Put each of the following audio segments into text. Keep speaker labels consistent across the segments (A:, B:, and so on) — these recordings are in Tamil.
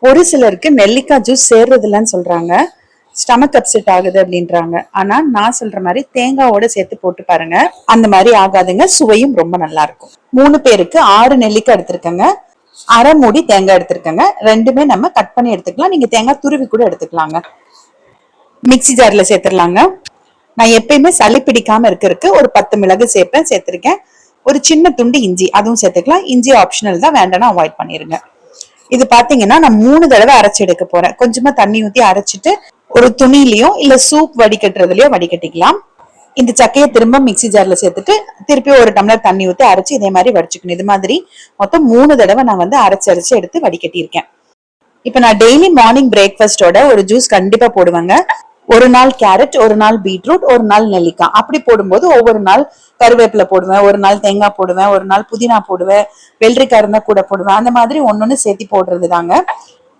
A: ஒரு சிலருக்கு நெல்லிக்காய் ஜூஸ் சேர்றது இல்லைன்னு சொல்றாங்க, ஸ்டமக் அப்செட் ஆகுது அப்படின்றாங்க. ஆனா நான் சொல்ற மாதிரி தேங்காவோட சேர்த்து போட்டு பாருங்க, அந்த மாதிரி ஆகாதுங்க. சுவையும் ரொம்ப நல்லா இருக்கும். 3 பேருக்கு 6 நெல்லிக்காய் எடுத்திருக்கேங்க, அரை மூடி தேங்காய் எடுத்திருக்கேங்க. ரெண்டுமே நம்ம கட் பண்ணி எடுத்துக்கலாம், நீங்க தேங்காய் துருவி கூட எடுத்துக்கலாங்க. மிக்சி ஜார்ல சேர்த்துடலாங்க. நான் எப்பயுமே சளி பிடிக்காம இருக்கிறதுக்கு ஒரு 10 மிளகு சேர்த்திருக்கேன். ஒரு சின்ன துண்டு இஞ்சி அதுவும் சேர்த்துக்கலாம். இஞ்சி ஆப்ஷனல் தான், வேண்டாம்னா அவாய்ட் பண்ணிருங்க. இது பாத்தீங்கன்னா நான் 3 தடவை அரைச்சு எடுக்க போறேன். கொஞ்சமா தண்ணி ஊத்தி அரைச்சிட்டு ஒரு துணியிலயோ இல்ல சூப் வடிகட்டுறதுலயோ வடிகட்டிக்கலாம். இந்த சக்கையை திரும்ப மிக்சி ஜார்ல சேர்த்துட்டு திருப்பி ஒரு டம்ளர் தண்ணி ஊத்தி அரைச்சு இதே மாதிரி வடிச்சுக்கணும். இது மாதிரி மொத்தம் 3 தடவை நான் வந்து அரைச்சு எடுத்து வடிகட்டி இருக்கேன். இப்ப நான் டெய்லி மார்னிங் பிரேக்ஃபாஸ்டோட ஒரு ஜூஸ் கண்டிப்பா போடுவேங்க. ஒரு நாள் கேரட், ஒரு நாள் பீட்ரூட், ஒரு நாள் நெல்லிக்காய், அப்படி போடும்போது ஒவ்வொரு நாள் கருவேப்பிலை போடுவேன், ஒரு நாள் தேங்காய் போடுவேன், ஒரு நாள் புதினா போடுவேன், வெள்ளரிக்காய் இருந்தா கூட போடுவேன். அந்த மாதிரி ஒன்னொன்னு சேர்த்து போடுறது தாங்க.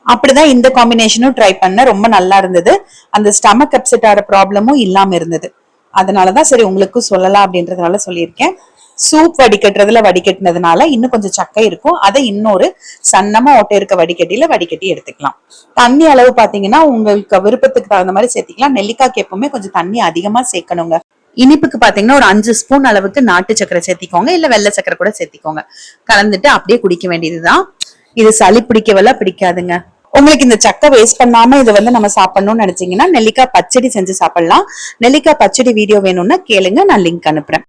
A: அப்படிதான் இந்த காம்பினேஷனும் ட்ரை பண்ண, ரொம்ப நல்லா இருந்தது. அந்த ஸ்டமக் அப்செட் ஆகிற ப்ராப்ளமும் இல்லாம இருந்தது. அதனாலதான் சரி உங்களுக்கும் சொல்லலாம் அப்படின்றதுனால சொல்லியிருக்கேன். சூப் வடிகட்டுறதுல வடிகட்டினதுனால இன்னும் கொஞ்சம் சக்கை இருக்கும், அதை இன்னொரு சன்னமா ஓட்டை இருக்க வடிகட்டியில வடிகட்டி எடுத்துக்கலாம். தண்ணி அளவு பாத்தீங்கன்னா உங்களுக்கு விருப்பத்துக்கு தகுந்த மாதிரி சேர்த்திக்கலாம். நெல்லிக்காய்க்கு எப்பவுமே கொஞ்சம் தண்ணி அதிகமா சேர்க்கணுங்க. இனிப்புக்கு பாத்தீங்கன்னா ஒரு 5 ஸ்பூன் அளவுக்கு நாட்டு சக்கரை சேர்த்திக்கோங்க, இல்ல வெள்ளை சக்கரை கூட சேர்த்திக்கோங்க. கலந்துட்டு அப்படியே குடிக்க வேண்டியதுதான். இது சளி பிடிக்கவெல்லாம் பிடிக்காதுங்க. உங்களுக்கு இந்த சக்கை வேஸ்ட் பண்ணாம இதை வந்து நம்ம சாப்பிடணும்னு நினைச்சீங்கன்னா நெல்லிக்காய் பச்சடி செஞ்சு சாப்பிடலாம். நெல்லிக்காய் பச்சடி வீடியோ வேணும்னா கேளுங்க, நான் லிங்க் அனுப்புறேன்.